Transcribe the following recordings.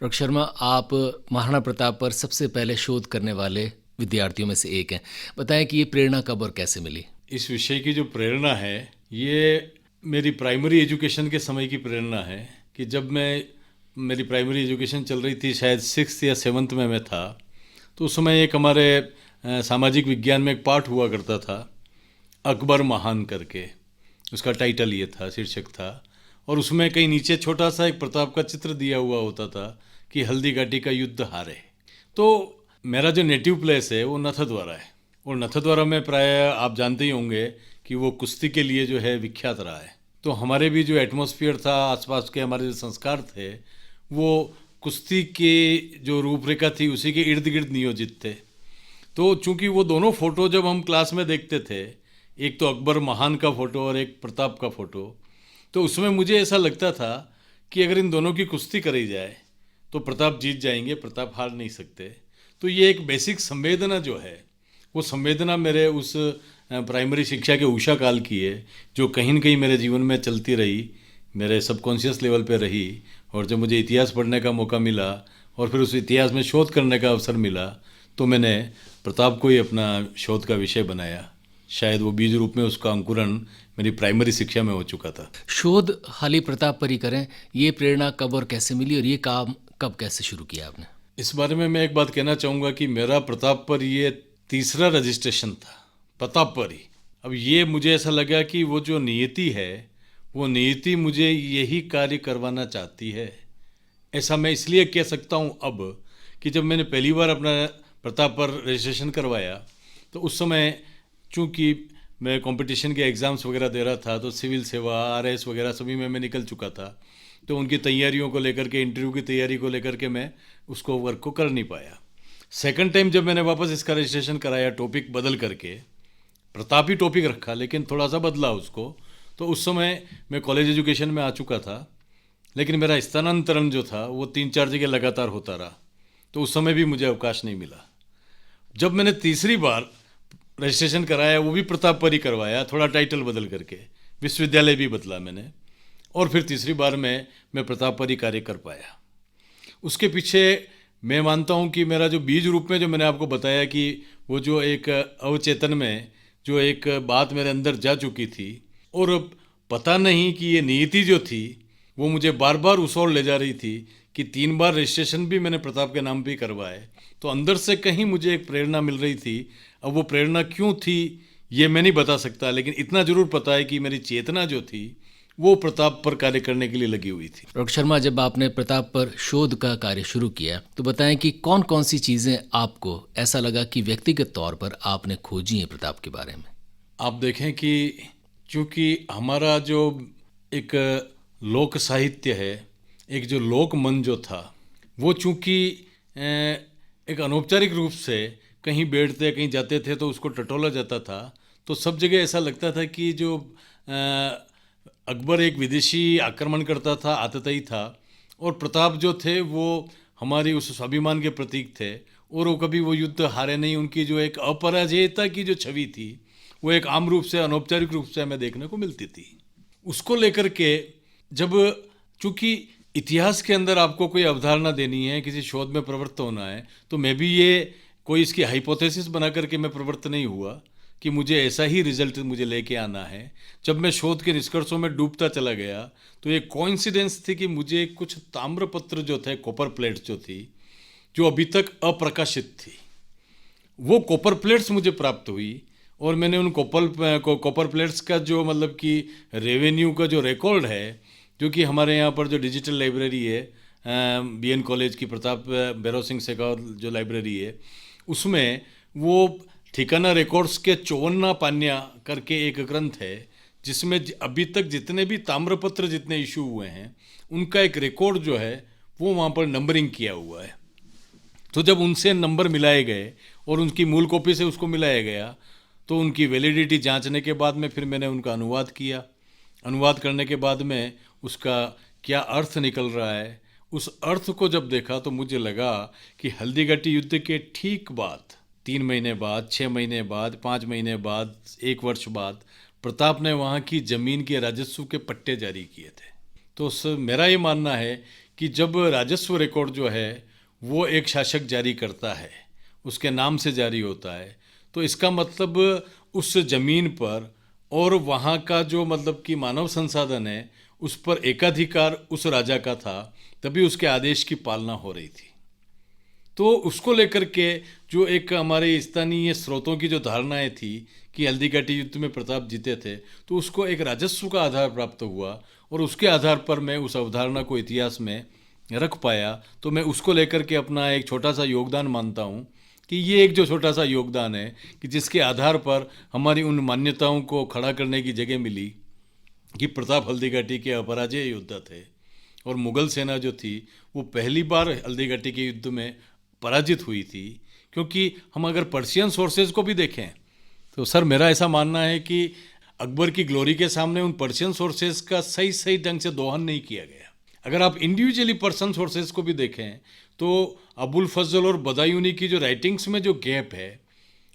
Doctor Sharma, आप महाराणा प्रताप पर सबसे पहले शोध करने वाले विद्यार्थियों में से एक हैं। बताएं कि ये प्रेरणा कब और कैसे मिली। इस विषय की जो प्रेरणा है ये मेरी प्राइमरी एजुकेशन के समय की प्रेरणा है कि जब मेरी प्राइमरी एजुकेशन चल रही थी, शायद 6th या 7th में मैं था, तो उस समय एक हमारे सामाजिक विज्ञान में एक पाठ हुआ करता था, अकबर महान करके। उसका टाइटल ये था, शीर्षक था, और उसमें कहीं नीचे छोटा सा एक प्रताप का चित्र दिया हुआ होता था कि हल्दी घाटी का युद्ध हारे। तो मेरा जो नेटिव प्लेस है वो नथद्वारा है, और नथद्वारा में प्राय आप जानते ही होंगे कि वो कुश्ती के लिए जो है विख्यात रहा है। तो हमारे भी जो एटमॉस्फेयर था, आसपास के हमारे जो संस्कार थे, वो कुश्ती की जो रूपरेखा थी उसी के इर्द गिर्द नियोजित थे। तो चूंकि वो दोनों फोटो जब हम क्लास में देखते थे, एक तो अकबर महान का फोटो और एक प्रताप का फोटो, तो उसमें मुझे ऐसा लगता था कि अगर इन दोनों की कुश्ती करी जाए तो प्रताप जीत जाएंगे, प्रताप हार नहीं सकते। तो ये एक बेसिक संवेदना जो है, वो संवेदना मेरे उस प्राइमरी शिक्षा के उषा काल की है, जो कहीं न कहीं मेरे जीवन में चलती रही, मेरे सबकॉन्शियस लेवल पे रही। और जब मुझे इतिहास पढ़ने का मौका मिला और फिर उस इतिहास में शोध करने का अवसर मिला, तो मैंने प्रताप को ही अपना शोध का विषय बनाया। शायद वो बीज रूप में उसका अंकुरण मेरी प्राइमरी शिक्षा में हो चुका था। शोध हाली प्रताप पर ही करें, ये प्रेरणा कब और कैसे मिली और ये काम कब कैसे शुरू किया आपने। इस बारे में मैं एक बात कहना चाहूँगा कि मेरा प्रताप पर ये तीसरा रजिस्ट्रेशन था, प्रताप पर ही। अब ये मुझे ऐसा लगा कि वो जो नियति है, वो नियति मुझे यही कार्य करवाना चाहती है। ऐसा मैं इसलिए कह सकता हूँ अब कि जब मैंने पहली बार अपना प्रताप पर रजिस्ट्रेशन करवाया, तो उस समय चूँकि मैं कंपटीशन के एग्ज़ाम्स वगैरह दे रहा था, तो सिविल सेवा, आरएस वगैरह सभी में मैं निकल चुका था। तो उनकी तैयारियों को लेकर के, इंटरव्यू की तैयारी को लेकर के मैं उसको वर्क को कर नहीं पाया। सेकंड टाइम जब मैंने वापस इसका रजिस्ट्रेशन कराया, टॉपिक बदल करके, प्रताप ही टॉपिक रखा लेकिन थोड़ा सा बदला उसको, तो उस समय मैं कॉलेज एजुकेशन में आ चुका था, लेकिन मेरा स्थानांतरण जो था वो 3-4 जगह लगातार होता रहा, तो उस समय भी मुझे अवकाश नहीं मिला। जब मैंने तीसरी बार रजिस्ट्रेशन कराया, वो भी प्रताप पर ही करवाया, थोड़ा टाइटल बदल करके, विश्वविद्यालय भी बदला मैंने, और फिर तीसरी बार में मैं प्रताप पर ही कार्य कर पाया। उसके पीछे मैं मानता हूँ कि मेरा जो बीज रूप में जो मैंने आपको बताया कि वो जो एक अवचेतन में जो एक बात मेरे अंदर जा चुकी थी, और पता नहीं कि ये नीति जो थी वो मुझे बार बार उस ओर ले जा रही थी कि 3 बार रजिस्ट्रेशन भी मैंने प्रताप के नाम पे करवाए, तो अंदर से कहीं मुझे एक प्रेरणा मिल रही थी। अब वो प्रेरणा क्यों थी ये मैं नहीं बता सकता, लेकिन इतना ज़रूर पता है कि मेरी चेतना जो थी वो प्रताप पर कार्य करने के लिए लगी हुई थी। डॉक्टर शर्मा, जब आपने प्रताप पर शोध का कार्य शुरू किया तो बताएं कि कौन कौन सी चीज़ें आपको ऐसा लगा कि व्यक्तिगत तौर पर आपने खोजी हैं प्रताप के बारे में। आप देखें कि चूँकि हमारा जो एक लोक साहित्य है, एक जो लोक मन जो था, वो चूँकि एक अनौपचारिक रूप से कहीं बैठते कहीं जाते थे तो उसको टटोला जाता था, तो सब जगह ऐसा लगता था कि जो अकबर एक विदेशी आक्रमण करता था, आतताई था, और प्रताप जो थे वो हमारी उस स्वाभिमान के प्रतीक थे, और वो कभी वो युद्ध हारे नहीं। उनकी जो एक अपराजेयता की जो छवि थी वो एक आम रूप से, अनौपचारिक रूप से हमें देखने को मिलती थी। उसको लेकर के जब, चूँकि इतिहास के अंदर आपको कोई अवधारणा देनी है, किसी शोध में प्रवृत्त होना है, तो मैं भी ये कोई इसकी हाइपोथेसिस बना करके मैं प्रवृत्त नहीं हुआ कि मुझे ऐसा ही रिजल्ट मुझे लेके आना है। जब मैं शोध के निष्कर्षों में डूबता चला गया तो ये कोइंसिडेंस थी कि मुझे कुछ ताम्रपत्र जो थे, कॉपर प्लेट्स जो थी, जो अभी तक अप्रकाशित थी, वो कॉपर प्लेट्स मुझे प्राप्त हुई, और मैंने उन कॉपर प्लेट्स का जो मतलब कि रेवेन्यू का जो रिकॉर्ड है, जो कि हमारे यहाँ पर जो डिजिटल लाइब्रेरी है, बीएन कॉलेज की प्रताप भैरव सिंह शेखावत जो लाइब्रेरी है, उसमें वो ठिकाना रिकॉर्ड्स के 54 पान्या करके एक ग्रंथ है, जिसमें अभी तक जितने भी ताम्रपत्र जितने इशू हुए हैं उनका एक रिकॉर्ड जो है वो वहाँ पर नंबरिंग किया हुआ है। तो जब उनसे नंबर मिलाए गए और उनकी मूल कॉपी से उसको मिलाया गया, तो उनकी वैलिडिटी जांचने के बाद में फिर मैंने उनका अनुवाद किया। अनुवाद करने के बाद में उसका क्या अर्थ निकल रहा है, उस अर्थ को जब देखा तो मुझे लगा कि हल्दीघाटी युद्ध के ठीक बाद, 3 महीने बाद, 6 महीने बाद, 5 महीने बाद, 1 वर्ष बाद प्रताप ने वहाँ की ज़मीन के राजस्व के पट्टे जारी किए थे। तो मेरा ये मानना है कि जब राजस्व रिकॉर्ड जो है वो एक शासक जारी करता है, उसके नाम से जारी होता है, तो इसका मतलब उस जमीन पर और वहाँ का जो मतलब कि मानव संसाधन है उस पर एकाधिकार उस राजा का था, तभी उसके आदेश की पालना हो रही थी। तो उसको लेकर के जो एक हमारे स्थानीय स्रोतों की जो धारणाएं थी कि हल्दीघाटी युद्ध में प्रताप जीते थे, तो उसको एक राजस्व का आधार प्राप्त हुआ और उसके आधार पर मैं उस अवधारणा को इतिहास में रख पाया। तो मैं उसको लेकर के अपना एक छोटा सा योगदान मानता हूँ कि ये एक जो छोटा सा योगदान है कि जिसके आधार पर हमारी उन मान्यताओं को खड़ा करने की जगह मिली कि प्रताप हल्दीघाटी के अपराजय योद्धा थे और मुगल सेना जो थी वो पहली बार हल्दीघाटी के युद्ध में पराजित हुई थी। क्योंकि हम अगर पर्शियन सोर्सेज को भी देखें तो सर मेरा ऐसा मानना है कि अकबर की ग्लोरी के सामने उन पर्शियन सोर्सेज का सही सही ढंग से दोहन नहीं किया गया। अगर आप इंडिविजुअली पर्सन सोर्सेज को भी देखें तो अबुल फजल और बदायूनी की जो राइटिंग्स में जो गैप है,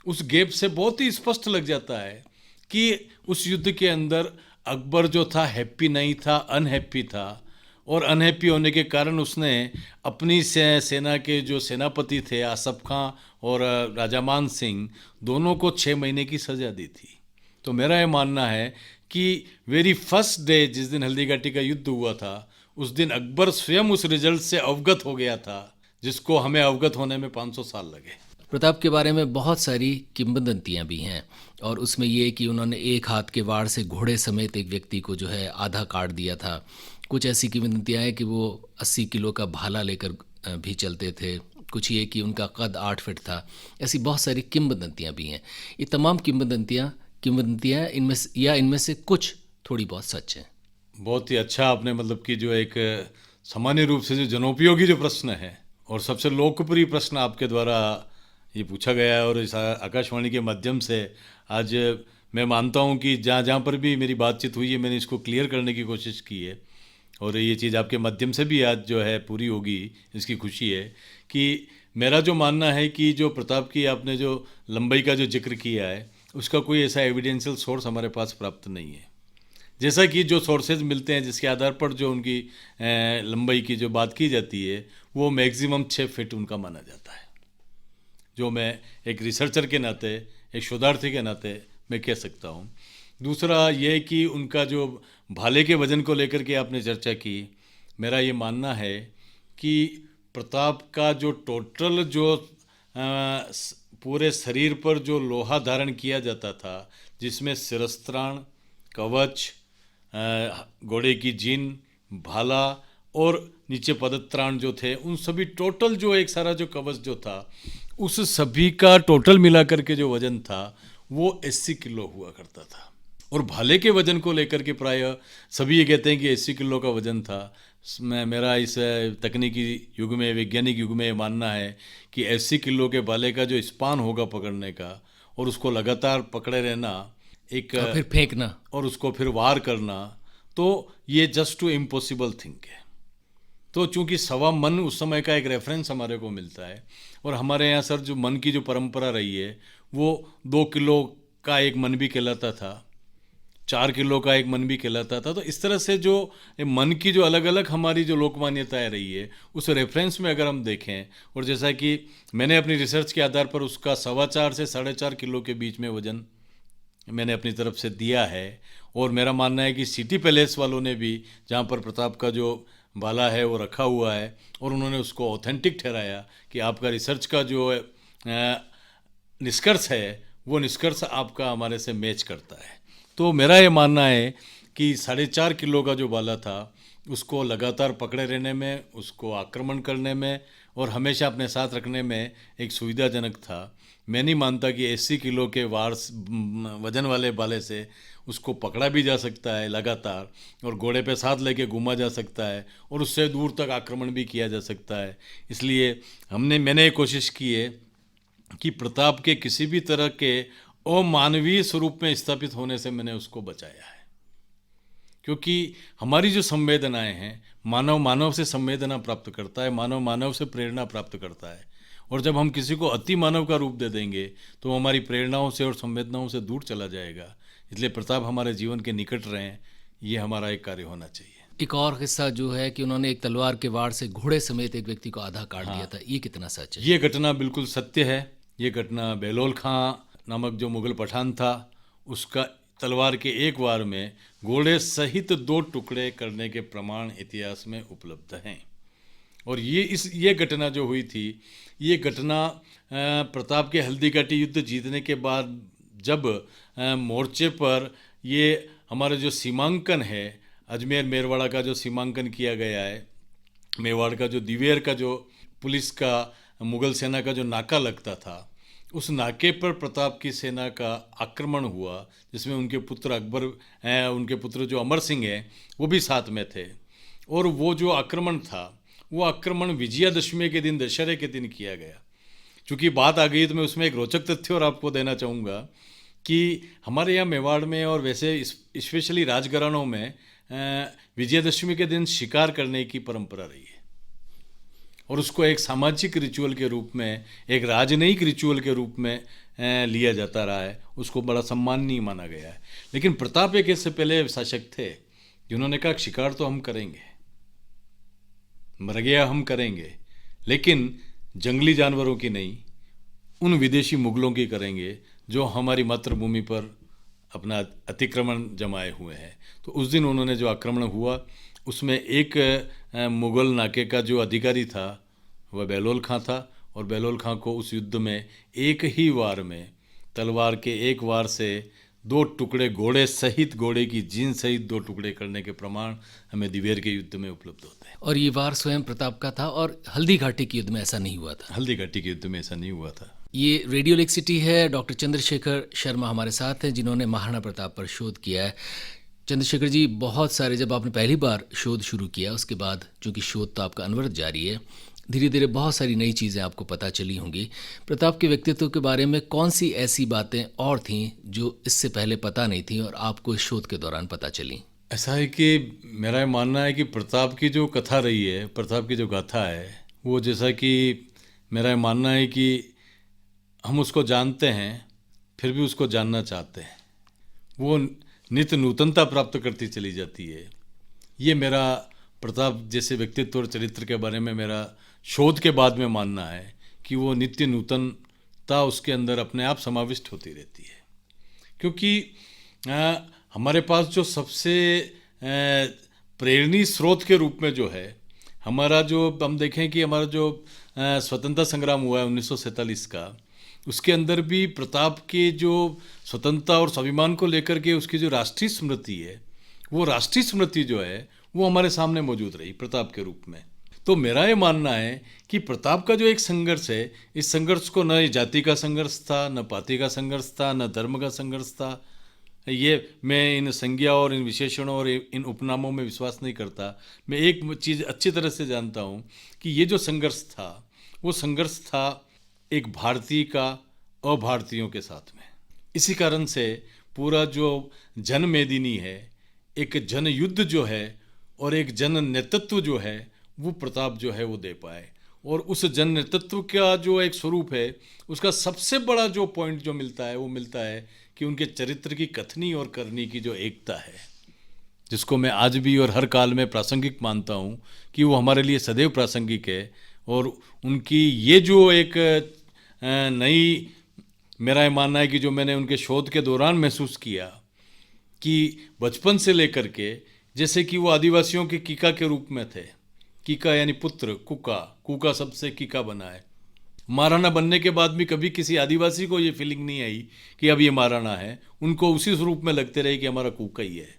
उस गैप से बहुत ही स्पष्ट लग जाता है कि उस युद्ध के अंदर अकबर जो था हैप्पी नहीं था, अनहैप्पी था। और अनहैप्पी होने के कारण उसने अपनी सेना के जो सेनापति थे आसफ खां और राजा मान सिंह, दोनों को 6 महीने की सज़ा दी थी। तो मेरा ये मानना है कि वेरी फर्स्ट डे जिस दिन हल्दीघाटी का युद्ध हुआ था, उस दिन अकबर स्वयं उस रिजल्ट से अवगत हो गया था, जिसको हमें अवगत होने में 500 साल लगे। प्रताप के बारे में बहुत सारी किंवदंतियां भी हैं और उसमें ये कि उन्होंने एक हाथ के वार से घोड़े समेत एक व्यक्ति को जो है आधा काट दिया था। कुछ ऐसी किंवदंतियां हैं कि वो 80 किलो का भाला लेकर भी चलते थे। कुछ ये कि उनका कद 8 फीट था। ऐसी बहुत सारी किंवदंतियां भी हैं। ये तमाम किंवदंतियां इनमें से कुछ थोड़ी बहुत सच हैं। बहुत ही अच्छा आपने मतलब कि जो एक सामान्य रूप से जो जनोपयोगी जो प्रश्न है और सबसे लोकप्रिय प्रश्न आपके द्वारा ये पूछा गया है और इस आकाशवाणी के माध्यम से आज मैं मानता हूँ कि जहाँ जहाँ पर भी मेरी बातचीत हुई है मैंने इसको क्लियर करने की कोशिश की है और ये चीज़ आपके माध्यम से भी आज जो है पूरी होगी, इसकी खुशी है। कि मेरा जो मानना है कि जो प्रताप की आपने जो लंबाई का जो जिक्र किया है उसका कोई ऐसा एविडेंशियल सोर्स हमारे पास प्राप्त नहीं है। जैसा कि जो सोर्सेज मिलते हैं जिसके आधार पर जो उनकी लंबाई की जो बात की जाती है वो मैक्सिमम 6 फीट उनका माना जाता है, जो मैं एक रिसर्चर के नाते, एक शोधार्थी के नाते मैं कह सकता हूँ। दूसरा ये कि उनका जो भाले के वजन को लेकर के आपने चर्चा की, मेरा ये मानना है कि प्रताप का जो टोटल जो पूरे शरीर पर जो लोहा धारण किया जाता था, जिसमें शिरस्त्राण, कवच, घोड़े की जीन, भाला और नीचे पदत्राण जो थे, उन सभी टोटल जो एक सारा जो कवच जो था उस सभी का टोटल मिलाकर के जो वजन था वो 80 किलो हुआ करता था। और भाले के वजन को लेकर के प्राय सभी ये कहते हैं कि 80 किलो का वजन था। मेरा इस तकनीकी युग में, वैज्ञानिक युग में मानना है कि 80 किलो के भाले का जो स्पान होगा पकड़ने का और उसको लगातार पकड़े रहना, एक और फिर फेंकना और उसको फिर वार करना, तो ये जस्ट टू इम्पॉसिबल थिंग है। तो चूंकि सवा मन उस समय का एक रेफरेंस हमारे को मिलता है और हमारे यहाँ सर जो मन की जो परंपरा रही है वो 2 किलो का एक मन भी कहलाता था, 4 किलो का एक मन भी कहलाता था। तो इस तरह से जो मन की जो अलग अलग हमारी जो लोक मान्यताएँ रही है उस रेफरेंस में अगर हम देखें, और जैसा कि मैंने अपनी रिसर्च के आधार पर उसका 4.25 से 4.5 किलो के बीच में वजन मैंने अपनी तरफ से दिया है। और मेरा मानना है कि सिटी पैलेस वालों ने भी जहाँ पर प्रताप का जो भाला है वो रखा हुआ है और उन्होंने उसको ऑथेंटिक ठहराया कि आपका रिसर्च का जो निष्कर्ष है वो निष्कर्ष आपका हमारे से मैच करता है। तो मेरा ये मानना है कि 4.5 किलो का जो भाला था उसको लगातार पकड़े रहने में, उसको आक्रमण करने में और हमेशा अपने साथ रखने में एक सुविधाजनक था। मैं नहीं मानता कि 80 किलो के वजन वाले भाले से उसको पकड़ा भी जा सकता है लगातार और घोड़े पे साथ लेके घूमा जा सकता है और उससे दूर तक आक्रमण भी किया जा सकता है। इसलिए मैंने कोशिश की है कि प्रताप के किसी भी तरह के अमानवीय स्वरूप में स्थापित होने से मैंने उसको बचाया है, क्योंकि हमारी जो संवेदनाएं हैं, मानव से संवेदना प्राप्त करता है, मानव से प्रेरणा प्राप्त करता है। और जब हम किसी को अति मानव का रूप दे देंगे तो वो हमारी प्रेरणाओं से और संवेदनाओं से दूर चला जाएगा। इसलिए प्रताप हमारे जीवन के निकट रहें, ये हमारा एक कार्य होना चाहिए। एक और किस्सा जो है कि उन्होंने एक तलवार के वार से घोड़े समेत एक व्यक्ति को आधा काट दिया था, ये कितना सच है? ये घटना बिल्कुल सत्य है। ये घटना बेलोल खां नामक जो मुगल पठान था, उसका तलवार के एक वार में घोड़े सहित 2 टुकड़े करने के प्रमाण इतिहास में उपलब्ध हैं। और ये घटना जो हुई थी, ये घटना प्रताप के हल्दीघाटी युद्ध जीतने के बाद, जब मोर्चे पर ये हमारा जो सीमांकन है, अजमेर मेरवाड़ा का जो सीमांकन किया गया है, मेवाड़ का जो दिवेर का जो पुलिस का मुगल सेना का जो नाका लगता था, उस नाके पर प्रताप की सेना का आक्रमण हुआ, जिसमें उनके पुत्र अकबर हैं, उनके पुत्र जो अमर सिंह हैं, वो भी साथ में थे। और वो जो आक्रमण था, वो आक्रमण विजयादशमी के दिन, दशहरे के दिन किया गया। चूँकि बात आ गई तो मैं उसमें एक रोचक तथ्य और आपको देना चाहूँगा कि हमारे यहाँ मेवाड़ में और वैसे स्पेशली राजघरानों में विजयादशमी के दिन शिकार करने की परंपरा रही है, और उसको एक सामाजिक रिचुअल के रूप में, एक राजनयिक रिचुअल के रूप में लिया जाता रहा है। उसको बड़ा सम्माननीय माना गया है। लेकिन प्रताप एक इससे पहले शासक थे जिन्होंने कहा शिकार तो हम करेंगे, मर गया हम करेंगे, लेकिन जंगली जानवरों की नहीं, उन विदेशी मुगलों की करेंगे जो हमारी मातृभूमि पर अपना अतिक्रमण जमाए हुए हैं। तो उस दिन उन्होंने जो आक्रमण हुआ, उसमें एक मुग़ल नाके का जो अधिकारी था वह बेलोल खां था, और बेलोल खां को उस युद्ध में एक ही वार में, तलवार के एक वार से 2 टुकड़े, घोड़े सहित, घोड़े की जीन सहित 2 टुकड़े करने के प्रमाण हमें दिवेर के युद्ध में उपलब्ध होते हैं। और ये वार स्वयं प्रताप का था, और हल्दी घाटी के युद्ध में ऐसा नहीं हुआ था। हल्दी घाटी के युद्ध में ऐसा नहीं हुआ था। ये रेडियो लेक सिटी है। डॉक्टर चंद्रशेखर शर्मा हमारे साथ हैं, जिन्होंने महाराणा प्रताप पर शोध किया है। चंद्रशेखर जी, बहुत सारे, जब आपने पहली बार शोध शुरू किया, उसके बाद चूँकि शोध तो आपका अनवरत जारी है, धीरे धीरे बहुत सारी नई चीज़ें आपको पता चली होंगी। प्रताप के व्यक्तित्व के बारे में कौन सी ऐसी बातें और थीं जो इससे पहले पता नहीं थी और आपको इस शोध के दौरान पता चली? ऐसा है कि मेरा ये मानना है कि प्रताप की जो कथा रही है, प्रताप की जो गाथा है, वो जैसा कि मेरा ये मानना है कि हम उसको जानते हैं, फिर भी उसको जानना चाहते हैं। वो नित्य नूतनता प्राप्त करती चली जाती है। ये मेरा प्रताप जैसे व्यक्तित्व और चरित्र के बारे में मेरा शोध के बाद में मानना है कि वो नित्य नूतनता उसके अंदर अपने आप समाविष्ट होती रहती है। क्योंकि हमारे पास जो सबसे प्रेरणीय स्रोत के रूप में जो है, हमारा जो, हम देखें कि हमारा जो स्वतंत्रता संग्राम हुआ है 1947 का, उसके अंदर भी प्रताप के जो स्वतंत्रता और स्वाभिमान को लेकर के उसकी जो राष्ट्रीय स्मृति है, वो राष्ट्रीय स्मृति जो है वो हमारे सामने मौजूद रही प्रताप के रूप में। तो मेरा ये मानना है कि प्रताप का जो एक संघर्ष है, इस संघर्ष को न जाति का संघर्ष था, न पाति का संघर्ष था, न धर्म का संघर्ष था। ये मैं इन संज्ञा और इन विशेषणों और इन उपनामों में विश्वास नहीं करता। मैं एक चीज़ अच्छी तरह से जानता हूँ कि ये जो संघर्ष था, वो संघर्ष था एक भारतीय का अभारतीयों के साथ में। इसी कारण से पूरा जो जन मेदिनी है, एक जन युद्ध जो है और एक जन नेतृत्व जो है, वो प्रताप जो है वो दे पाए। और उस जन नेतृत्व का जो एक स्वरूप है, उसका सबसे बड़ा जो पॉइंट जो मिलता है, वो मिलता है कि उनके चरित्र की कथनी और करनी की जो एकता है, जिसको मैं आज भी और हर काल में प्रासंगिक मानता हूँ कि वो हमारे लिए सदैव प्रासंगिक है। और उनकी ये जो एक नई, मेरा ये मानना है कि जो मैंने उनके शोध के दौरान महसूस किया कि बचपन से लेकर के, जैसे कि वो आदिवासियों के कीका के रूप में थे, कीका यानी पुत्र, कुका, कुका सबसे कीका बना है। महाराणा बनने के बाद भी कभी किसी आदिवासी को ये फीलिंग नहीं आई कि अब ये महाराणा है। उनको उसी स्वरूप में लगते रहे कि हमारा कुका ही है।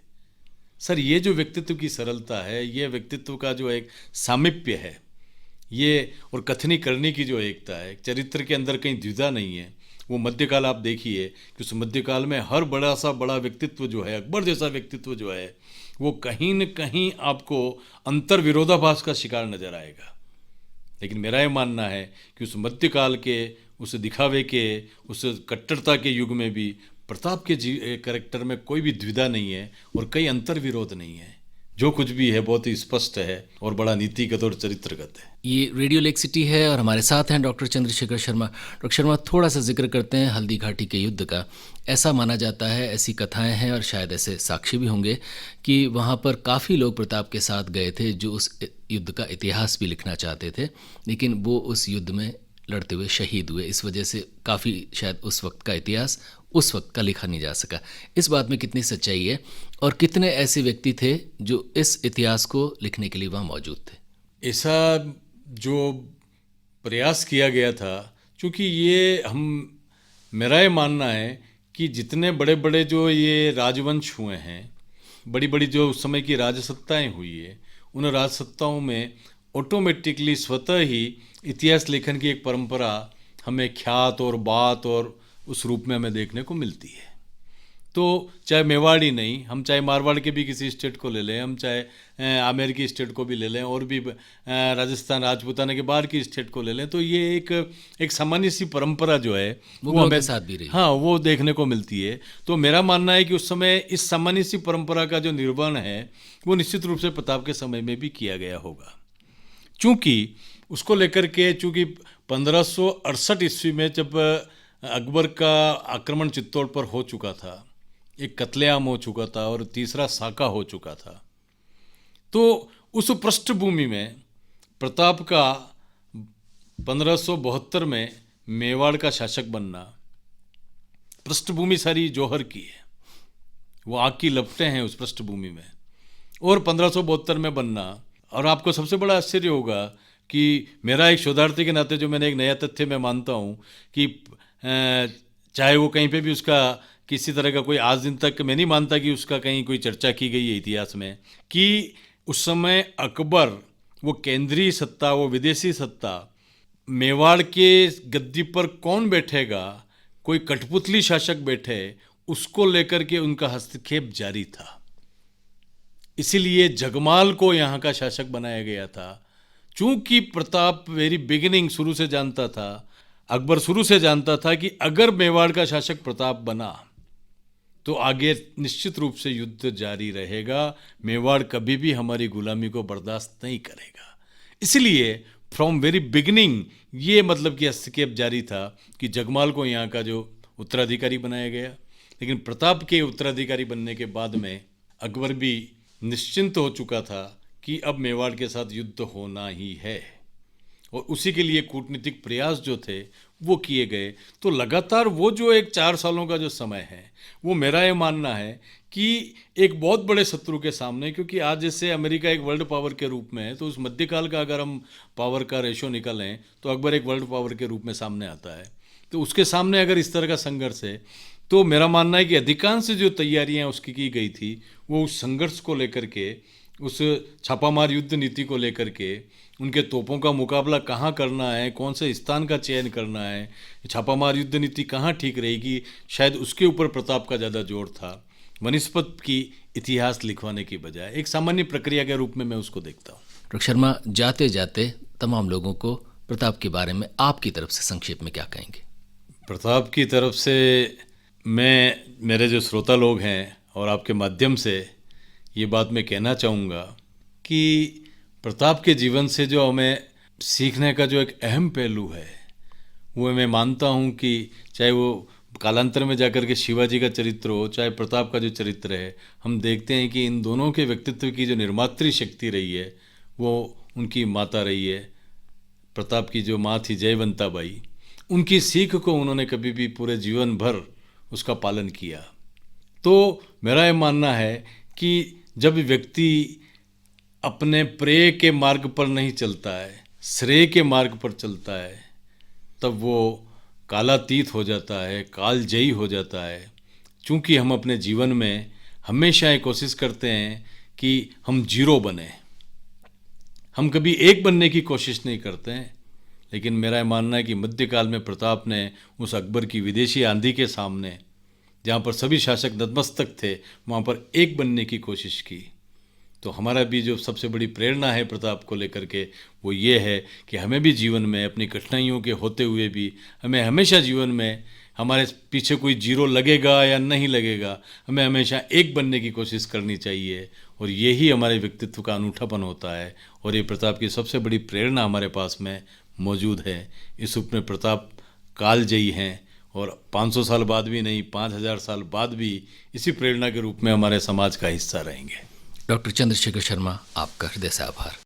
सर, ये जो व्यक्तित्व की सरलता है, ये व्यक्तित्व का जो एक सामिप्य है, ये और कथनी करने की जो एकता है, चरित्र के अंदर कहीं द्विधा नहीं है। वो मध्यकाल आप देखिए कि उस मध्यकाल में हर बड़ा सा बड़ा व्यक्तित्व जो है, अकबर जैसा व्यक्तित्व जो है, वो कहीं न कहीं आपको अंतर विरोधाभास का शिकार नजर आएगा। लेकिन मेरा ये मानना है कि उस मध्यकाल के, उस दिखावे के, उस कट्टरता के युग में भी प्रताप के कैरेक्टर में कोई भी द्विधा नहीं है और कई अंतर विरोध नहीं है। जो कुछ भी है बहुत ही स्पष्ट है और बड़ा नीतिगत और चरित्रगत है। ये रेडियो लेक्सिटी है और हमारे साथ हैं डॉक्टर चंद्रशेखर शर्मा। डॉक्टर शर्मा, थोड़ा सा जिक्र करते हैं हल्दी घाटी के युद्ध का। ऐसा माना जाता है, ऐसी कथाएं हैं और शायद ऐसे साक्षी भी होंगे कि वहाँ पर काफ़ी लोग प्रताप के साथ गए थे जो उस युद्ध का इतिहास भी लिखना चाहते थे, लेकिन वो उस युद्ध में लड़ते हुए शहीद हुए। इस वजह से काफ़ी शायद उस वक्त का इतिहास उस वक्त का लिखा नहीं जा सका। इस बात में कितनी सच्चाई है और कितने ऐसे व्यक्ति थे जो इस इतिहास को लिखने के लिए वहाँ मौजूद थे? ऐसा जो प्रयास किया गया था, क्योंकि ये मेरा ये मानना है कि जितने बड़े बड़े जो ये राजवंश हुए हैं, बड़ी बड़ी जो उस समय की राजसत्ताएं हुई है, उन राजसत्ताओं में ऑटोमेटिकली स्वतः ही इतिहास लेखन की एक परंपरा हमें ख्यात और बात और उस रूप में हमें देखने को मिलती है। तो चाहे मेवाड़ी नहीं, हम चाहे मारवाड़ के भी किसी स्टेट को ले लें, हम चाहे अमेरिकी स्टेट को भी ले लें, और भी राजस्थान राजपूताना के बाहर की स्टेट को ले लें, तो ये एक सामान्य सी परंपरा जो है वो हमें साथ भी रही। हाँ, वो देखने को मिलती है। तो मेरा मानना है कि उस समय इस सामान्य सी परंपरा का जो निर्वहन है वो निश्चित रूप से प्रताप के समय में भी किया गया होगा, चूँकि उसको लेकर के, चूँकि 1568 ईस्वी में जब अकबर का आक्रमण चित्तौड़ पर हो चुका था, एक कत्लेआम हो चुका था और तीसरा साका हो चुका था, तो उस पृष्ठभूमि में प्रताप का 1572 में मेवाड़ का शासक बनना, पृष्ठभूमि सारी जौहर की है, वो आग की लपटें हैं उस पृष्ठभूमि में, और 1572 में बनना। और आपको सबसे बड़ा आश्चर्य होगा कि मेरा एक शोधार्थी के नाते जो मैंने एक नया तथ्य मैं मानता हूँ कि चाहे वो कहीं पे भी उसका किसी तरह का कोई, आज दिन तक मैं नहीं मानता कि उसका कहीं कोई चर्चा की गई है इतिहास में, कि उस समय अकबर, वो केंद्रीय सत्ता, वो विदेशी सत्ता, मेवाड़ के गद्दी पर कौन बैठेगा, कोई कठपुतली शासक बैठे, उसको लेकर के उनका हस्तक्षेप जारी था। इसीलिए जगमाल को यहाँ का शासक बनाया गया था। चूंकि प्रताप वेरी बिगिनिंग शुरू से जानता था, अकबर शुरू से जानता था कि अगर मेवाड़ का शासक प्रताप बना तो आगे निश्चित रूप से युद्ध जारी रहेगा, मेवाड़ कभी भी हमारी गुलामी को बर्दाश्त नहीं करेगा। इसलिए फ्रॉम वेरी बिगिनिंग ये मतलब कि हस्तक्षेप जारी था कि जगमाल को यहाँ का जो उत्तराधिकारी बनाया गया। लेकिन प्रताप के उत्तराधिकारी बनने के बाद में अकबर भी निश्चिंत हो चुका था कि अब मेवाड़ के साथ युद्ध होना ही है, और उसी के लिए कूटनीतिक प्रयास जो थे वो किए गए। तो लगातार वो जो एक 4 सालों का जो समय है, वो मेरा ये मानना है कि एक बहुत बड़े शत्रु के सामने, क्योंकि आज जैसे अमेरिका एक वर्ल्ड पावर के रूप में है, तो उस मध्यकाल का अगर हम पावर का रेशो निकालें तो अकबर एक वर्ल्ड पावर के रूप में सामने आता है। तो उसके सामने अगर इस तरह का संघर्ष है, तो मेरा मानना है कि अधिकांश जो तैयारियां उसकी की गई थी वो उस संघर्ष को लेकर के, उस छापामार युद्ध नीति को लेकर के, उनके तोपों का मुकाबला कहाँ करना है, कौन से स्थान का चयन करना है, छापामार युद्ध नीति कहाँ ठीक रहेगी, शायद उसके ऊपर प्रताप का ज़्यादा जोर था, वनस्पत की इतिहास लिखवाने की बजाय। एक सामान्य प्रक्रिया के रूप में मैं उसको देखता हूँ। डॉक्टर शर्मा, जाते जाते तमाम लोगों को प्रताप के बारे में आपकी तरफ से संक्षेप में क्या कहेंगे? प्रताप की तरफ से मैं, मेरे जो श्रोता लोग हैं और आपके माध्यम से ये बात मैं कहना चाहूँगा कि प्रताप के जीवन से जो हमें सीखने का जो एक अहम पहलू है, वो मैं मानता हूँ कि चाहे वो कालांतर में जाकर के शिवाजी का चरित्र हो, चाहे प्रताप का जो चरित्र है, हम देखते हैं कि इन दोनों के व्यक्तित्व की जो निर्मात्री शक्ति रही है वो उनकी माता रही है। प्रताप की जो माँ थी जयवंता बाई, उनकी सीख को उन्होंने कभी भी पूरे जीवन भर उसका पालन किया। तो मेरा ये मानना है कि जब व्यक्ति अपने प्रेय के मार्ग पर नहीं चलता है, श्रेय के मार्ग पर चलता है, तब वो कालातीत हो जाता है, कालजयी हो जाता है। चूँकि हम अपने जीवन में हमेशा ये कोशिश करते हैं कि हम जीरो बने, हम कभी एक बनने की कोशिश नहीं करते हैं। लेकिन मेरा मानना है कि मध्यकाल में प्रताप ने उस अकबर की विदेशी आंधी के सामने, जहाँ पर सभी शासक नतमस्तक थे, वहाँ पर एक बनने की कोशिश की। तो हमारा भी जो सबसे बड़ी प्रेरणा है प्रताप को लेकर के, वो ये है कि हमें भी जीवन में अपनी कठिनाइयों के होते हुए भी हमें हमेशा जीवन में हमारे पीछे कोई जीरो लगेगा या नहीं लगेगा, हमें हमेशा एक बनने की कोशिश करनी चाहिए और यही हमारे व्यक्तित्व का अनूठापन होता है। और ये प्रताप की सबसे बड़ी प्रेरणा हमारे पास में मौजूद है। इस रूप में प्रताप कालजयी हैं और 500 साल बाद भी नहीं, 5000 साल बाद भी इसी प्रेरणा के रूप में हमारे समाज का हिस्सा रहेंगे। डॉक्टर चंद्रशेखर शर्मा, आपका हृदय से आभार।